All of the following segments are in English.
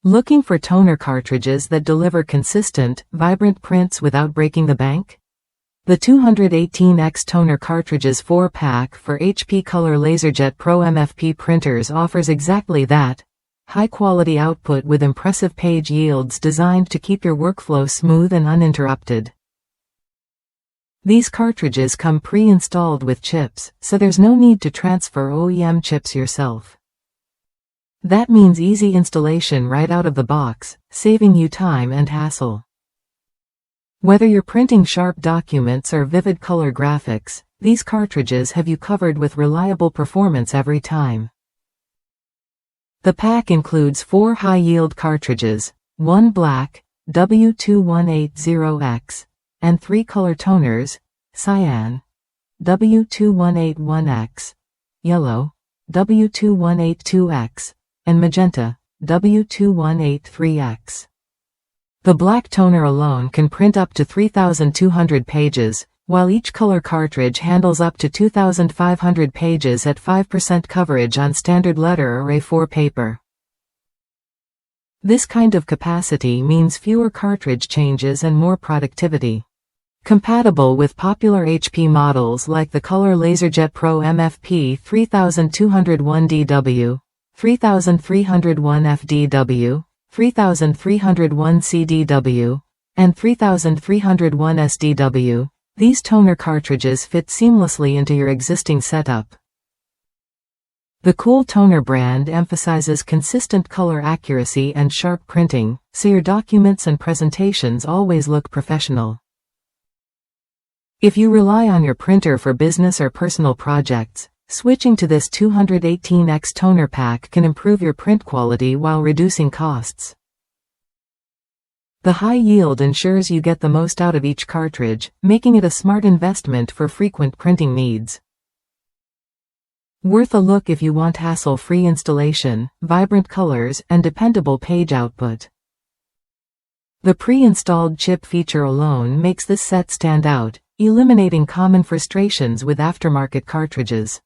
Looking for toner cartridges that deliver consistent, vibrant prints without breaking the bank? The 218X Toner Cartridges 4-pack for HP Color LaserJet Pro MFP printers offers exactly that. High-quality output with impressive page yields designed to keep your workflow smooth and uninterrupted. These cartridges come pre-installed with chips, so there's no need to transfer OEM chips yourself. That means easy installation right out of the box, saving you time and hassle. Whether you're printing sharp documents or vivid color graphics, these cartridges have you covered with reliable performance every time. The pack includes 4 high-yield cartridges, 1 black, W2180X, and 3 color toners, cyan, W2181X, yellow, W2182X, and magenta, W2183X. The black toner alone can print up to 3,200 pages, while each color cartridge handles up to 2,500 pages at 5% coverage on standard letter or A4 paper. This kind of capacity means fewer cartridge changes and more productivity. Compatible with popular HP models like the Color LaserJet Pro MFP 3201DW, 3301FDW, 3301CDW, and 3301SDW, these toner cartridges fit seamlessly into your existing setup. The Cool Toner brand emphasizes consistent color accuracy and sharp printing, so your documents and presentations always look professional. If you rely on your printer for business or personal projects, switching to this 218X toner pack can improve your print quality while reducing costs. The high yield ensures you get the most out of each cartridge, making it a smart investment for frequent printing needs. Worth a look if you want hassle-free installation, vibrant colors, and dependable page output. The pre-installed chip feature alone makes this set stand out, eliminating common frustrations with aftermarket cartridges.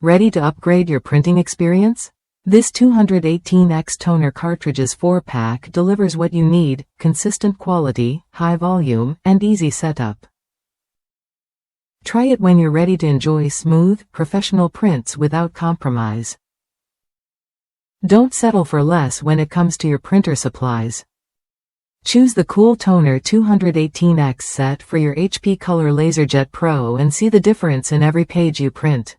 Ready to upgrade your printing experience? This 218X Toner Cartridges 4-pack delivers what you need: consistent quality, high volume, and easy setup. Try it when you're ready to enjoy smooth, professional prints without compromise. Don't settle for less when it comes to your printer supplies. Choose the Cool Toner 218X set for your HP Color LaserJet Pro and see the difference in every page you print.